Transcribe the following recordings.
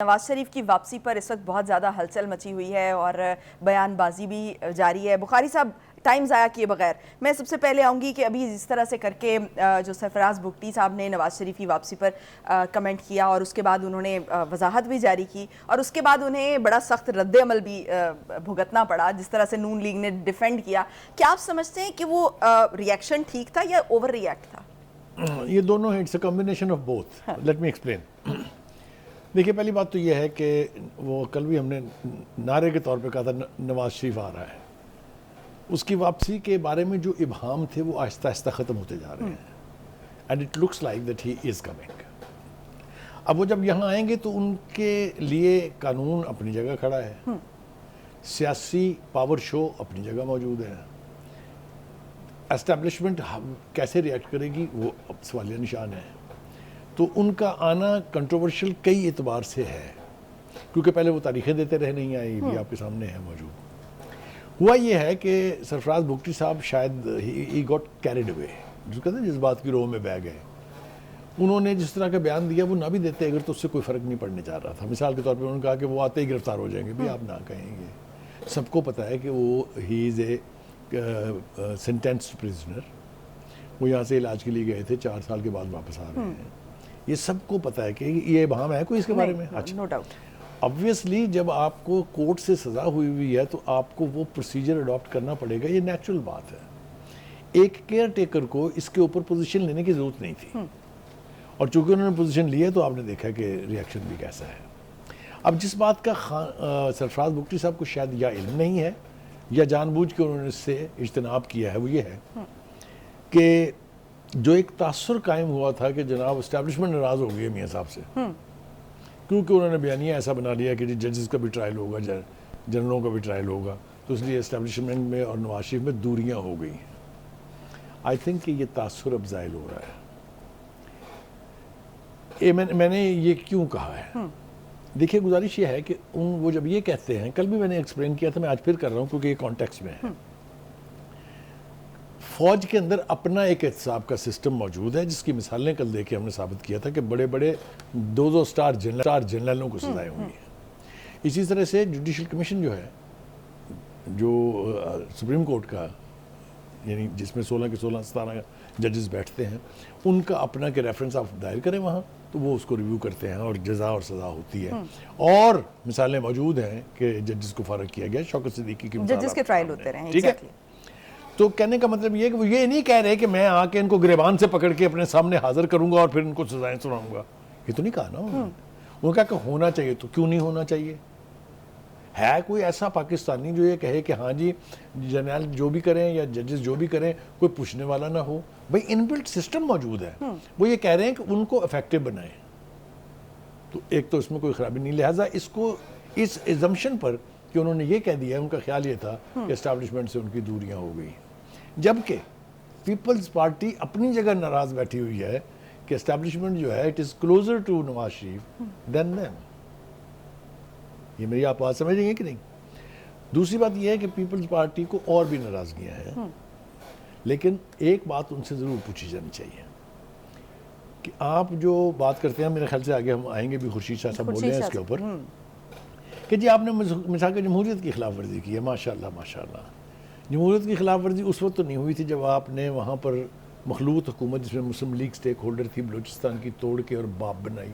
نواز شریف کی واپسی پر اس وقت بہت زیادہ ہلچل مچی ہوئی ہے اور بیان بازی بھی جاری ہے. بخاری صاحب ٹائم ضائع کیے بغیر میں سب سے پہلے آؤں گی کہ ابھی جس طرح سے کر کے جو سرفراز بگٹی صاحب نے نواز شریف کی واپسی پر کمنٹ کیا اور اس کے بعد انہوں نے وضاحت بھی جاری کی اور اس کے بعد انہیں بڑا سخت رد عمل بھی بھگتنا پڑا جس طرح سے نون لیگ نے ڈیفینڈ کیا. کیا آپ سمجھتے ہیں کہ وہ ریئیکشن ٹھیک تھا یا اوور ریئیکٹ تھا؟ یہ دونوں ہیں, it's a combination of both. Let me explain. دیکھیے, پہلی بات تو یہ ہے کہ وہ کل بھی ہم نے نعرے کے طور پہ کہا تھا نواز شریف آ رہا ہے. اس کی واپسی کے بارے میں جو ابہام تھے وہ آہستہ آہستہ ختم ہوتے جا رہے ہیں. And it looks like that he is coming. اب وہ جب یہاں آئیں گے تو ان کے لیے قانون اپنی جگہ کھڑا ہے, سیاسی پاور شو اپنی جگہ موجود ہے. اسٹیبلشمنٹ کیسے ریئیکٹ کرے گی وہ اب سوالیہ نشان ہے. تو ان کا آنا کنٹروورشل کئی اعتبار سے ہے, کیونکہ پہلے وہ تاریخیں دیتے رہے نہیں آئے, یہ بھی آپ کے سامنے ہے موجود. ہوا یہ ہے کہ سرفراز بگٹی صاحب شاید ہی گاٹ کیریڈ اوے, جو کہتے ہیں جس بات کی روح میں بہہ گئے. انہوں نے جس طرح کا بیان دیا وہ نہ بھی دیتے اگر تو اس سے کوئی فرق نہیں پڑنے جا رہا تھا. مثال کے طور پہ انہوں نے کہا کہ وہ آتے ہی گرفتار ہو جائیں گے. بھی آپ نہ کہیں گے, سب کو پتہ ہے کہ وہ ہی از اے سینٹینسڈ پرزنر. وہ یہاں سے علاج کے لیے گئے تھے, 4 سال کے بعد واپس آ رہے ہیں. یہ سب کو پتہ ہے کہ یہ ابہام ہے کوئی اس کے بارے میں. No doubt. obviously جب آپ کو کورٹ سے سزا ہوئی ہے تو آپ کو وہ پروسیجر اڈاپٹ کرنا پڑے گا, یہ نیچرل بات ہے. ایک کیئر ٹیکر کو اس کے اوپر پوزیشن لینے کی ضرورت نہیں تھی, اور چونکہ انہوں نے پوزیشن لی ہے تو آپ نے دیکھا کہ ریئیکشن بھی کیسا ہے. اب جس بات کا سرفراز بگٹی صاحب کو شاید یا علم نہیں ہے یا جان بوجھ کے انہوں نے اس سے اجتناب کیا ہے, وہ یہ ہے کہ جو ایک تاثر قائم ہوا تھا کہ جناب اسٹیبلشمنٹ ناراض ہو گئی ہے میاں صاحب سے, کیونکہ انہوں نے بیانیہ ایسا بنا لیا کہ ججز کا بھی ٹرائل ہوگا, جنرلوں کا بھی ٹرائل ہوگا, تو اس لیے اسٹیبلشمنٹ میں اور نواز شریف میں دوریاں ہو گئی. آئی تھنک کہ یہ تاثر اب زائل ہو رہا ہے. میں نے یہ کیوں کہا ہے, دیکھیے گزارش یہ ہے کہ وہ جب یہ کہتے ہیں, کل بھی میں نے ایکسپلین کیا تھا, میں آج پھر کر رہا ہوں کیونکہ یہ کانٹیکسٹ میں ہے. فوج کے اندر اپنا ایک احتساب کا سسٹم موجود ہے جس کی مثالیں کل دے کے ہم نے ثابت کیا تھا کہ بڑے بڑے 2 سٹار جنرلوں کو سزائیں ہوئی ہیں. اسی طرح سے جوڈیشل کمیشن جو ہے, جو سپریم کورٹ کا, یعنی جس میں 16 کے 17 ججز بیٹھتے ہیں, ان کا اپنا کہ ریفرنس آپ دائر کریں وہاں تو وہ اس کو ریویو کرتے ہیں اور جزا اور سزا ہوتی ہے. اور مثالیں موجود ہیں کہ ججز کو فارغ کیا گیا. شوکت صدیقی کی ججز کے ٹرائل ہوتے رہے ہیں. ٹھیک ہے. تو کہنے کا مطلب یہ ہے کہ وہ یہ نہیں کہہ رہے کہ میں آ کے ان کو گریبان سے پکڑ کے اپنے سامنے حاضر کروں گا اور پھر ان کو سزائیں سناؤں گا. یہ تو نہیں کہا نا انہوں نے. وہ کہا کہ ہونا چاہیے, تو کیوں نہیں ہونا چاہیے؟ ہے کوئی ایسا پاکستانی جو یہ کہے کہ ہاں جی جنرل جو بھی کریں یا ججز جو بھی کریں کوئی پوچھنے والا نہ ہو؟ بھائی ان بلٹ سسٹم موجود ہے. وہ یہ کہہ رہے ہیں کہ ان کو افیکٹو بنائیں, تو ایک تو اس میں کوئی خرابی نہیں. لہٰذا اس کو اس ایزمپشن پر کہ انہوں نے یہ کہہ دیا, ان کا خیال یہ تھا کہ اسٹیبلشمنٹ سے ان کی دوریاں ہو گئی, جبکہ پیپلز پارٹی اپنی جگہ ناراض بیٹھی ہوئی ہے کہ اسٹیبلشمنٹ جو ہے it is closer to Nawaz Sharif than them. یہ میری آپ بات سمجھ رہی ہیں کہ نہیں؟ دوسری بات یہ ہے کہ پیپلز پارٹی کو اور بھی ناراضگیاں ہیں, لیکن ایک بات ان سے ضرور پوچھی جانی چاہیے کہ آپ جو بات کرتے ہیں, میرے خیال سے آگے ہم آئیں گے بھی, خورشید شاہ صاحب بولے ہیں اس کے اوپر کہ جی آپ نے میثاق جمہوریت کی خلاف ورزی کی ہے. ماشاء اللہ ماشاء اللہ. جمہوریت کی خلاف ورزی اس وقت تو نہیں ہوئی تھی جب آپ نے وہاں پر مخلوط حکومت جس میں مسلم لیگ سٹیک ہولڈر تھی بلوچستان کی توڑ کے اور باپ بنائی.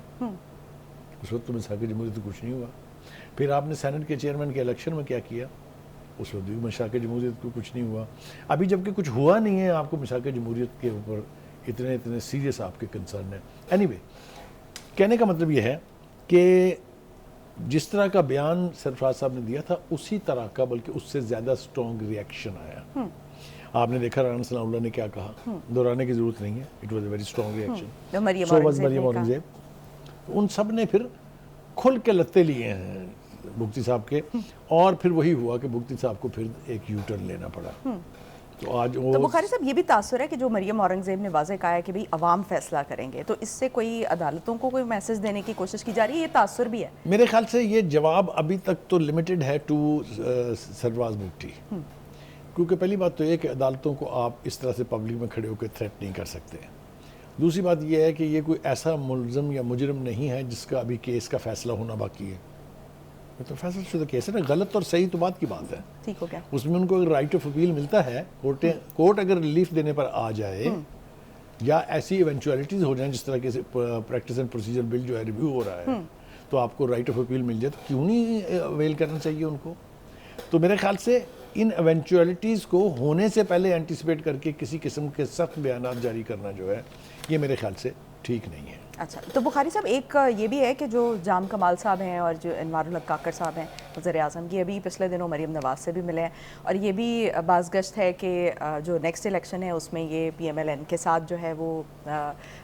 اس وقت تو میثاق جمہوریت کچھ نہیں ہوا. پھر آپ نے سینٹ کے چیئرمین کے الیکشن میں کیا کیا, اس وقت بھی میثاق جمہوریت کو کچھ نہیں ہوا. ابھی جب کہ کچھ ہوا نہیں ہے, آپ کو میثاق جمہوریت کے اوپر اتنے سیریس آپ کے کنسرن ہیں. اینی وے, کہنے کا مطلب یہ ہے کہ جس طرح کا بیان سرفراز صاحب نے دیا تھا اسی طرح کا بلکہ اس سے زیادہ سٹرونگ ریئیکشن آیا. آپ نے دیکھا رانا ثناء اللہ نے کیا کہا, دہرانے کی ضرورت نہیں ہے, it was a very strong reaction. So was Maryam Aurangzeb. ان سب نے پھر کھل کے لتے لیے ہیں بگٹی صاحب کے, اور پھر وہی ہوا کہ بگٹی صاحب کو پھر ایک یو ٹرن لینا پڑا. تو بخاری صاحب یہ بھی تاثر ہے کہ جو مریم اورنگزیب نے واضح کہا ہے کہ بھئی عوام فیصلہ کریں گے, تو اس سے کوئی عدالتوں کو کوئی میسج دینے کی کوشش کی جا رہی ہے؟ یہ تاثر بھی ہے میرے خیال سے. یہ جواب ابھی تک تو لمیٹڈ ہے ٹو سرفراز بگٹی, کیونکہ پہلی بات تو یہ کہ عدالتوں کو آپ اس طرح سے پبلک میں کھڑے ہو کے تھریٹ نہیں کر سکتے. دوسری بات یہ ہے کہ یہ کوئی ایسا ملزم یا مجرم نہیں ہے جس کا ابھی کیس کا فیصلہ ہونا باقی ہے. یہ تو فیصلہ شدہ کیس ہے نا. غلط اور صحیح تو بات کی بات ہے. ٹھیک ہو گیا. اس میں ان کو اگر رائٹ آف اپیل ملتا ہے, کورٹ اگر ریلیف دینے پر آ جائے یا ایسی ایونچولیٹیز ہو جائیں جس طرح کے پریکٹس اینڈ پروسیجر بل جو ہے ریویو ہو رہا ہے, تو آپ کو رائٹ آف اپیل مل جائے, تو کیوں نہیں اویل کرنا چاہیے ان کو. تو میرے خیال سے ان ایونچولیٹیز کو ہونے سے پہلے اینٹیسپیٹ کر کے کسی قسم کے سخت بیانات جاری کرنا جو ہے یہ میرے خیال سے ٹھیک نہیں ہے. اچھا, تو بخاری صاحب ایک یہ بھی ہے کہ جو جام کمال صاحب ہیں اور جو انوار الحق کاکڑ صاحب ہیں وزیر اعظم کی, ابھی پچھلے دنوں مریم نواز سے بھی ملے ہیں, اور یہ بھی باز گشت ہے کہ جو نیکسٹ الیکشن ہے اس میں یہ پی ایم ایل این کے ساتھ جو ہے وہ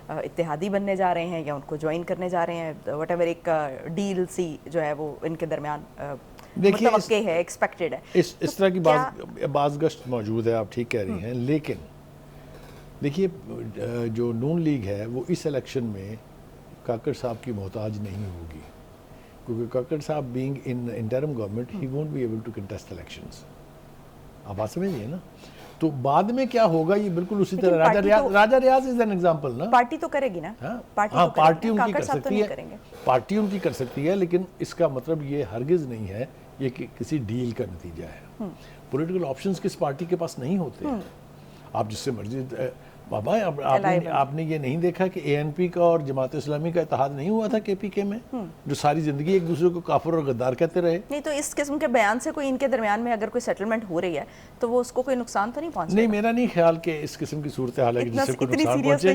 اتحادی بننے جا رہے ہیں یا ان کو جوائن کرنے جا رہے ہیں, وٹ ایور ایک ڈیل سی جو ہے وہ ان کے درمیان متوقع ہے, ایکسپیکٹڈ ہے. اس طرح کی باز گشت موجود ہے, آپ ٹھیک کہہ رہی ہیں, لیکن دیکھیے جو نون لیگ ہے وہ اس الیکشن میں کاکڑ صاحب کی محتاج نہیں ہوگی, کیونکہ Kakar sahab being an interim government he won't be able to contest elections. آپ بات سمجھیے نا. تو بعد میں کیا ہوگا یہ بالکل اسی طرح راجہ ریاض از این ایگزامپل نا. پارٹی تو کرے گی نا. ہاں پارٹی ان کی کر سکتی ہے, پارٹی ان کی کر سکتی ہے, لیکن اس کا مطلب یہ ہرگز نہیں ہے یہ کہ کسی ڈیل کا نتیجہ ہے. پولیٹیکل آپشنز کس پارٹی کے پاس نہیں ہوتے ہیں. آپ جس سے مرضی بابا, آپ نے یہ نہیں دیکھا کہ اے این پی کا اور جماعت اسلامی کا اتحاد نہیں ہوا تھا کے پی کے میں, جو ساری زندگی ایک دوسرے کو کافر اور غدار کہتے رہے. نہیں تو اس قسم کے بیان سے کوئی ان کے درمیان میں اگر کوئی سیٹلمنٹ ہو رہی ہے تو وہ اس کو کوئی نقصان تو نہیں پہنچے؟ نہیں, میرا نہیں خیال کہ اس قسم کی صورتحال ہے کہ جس سے کوئی نقصان پہنچے.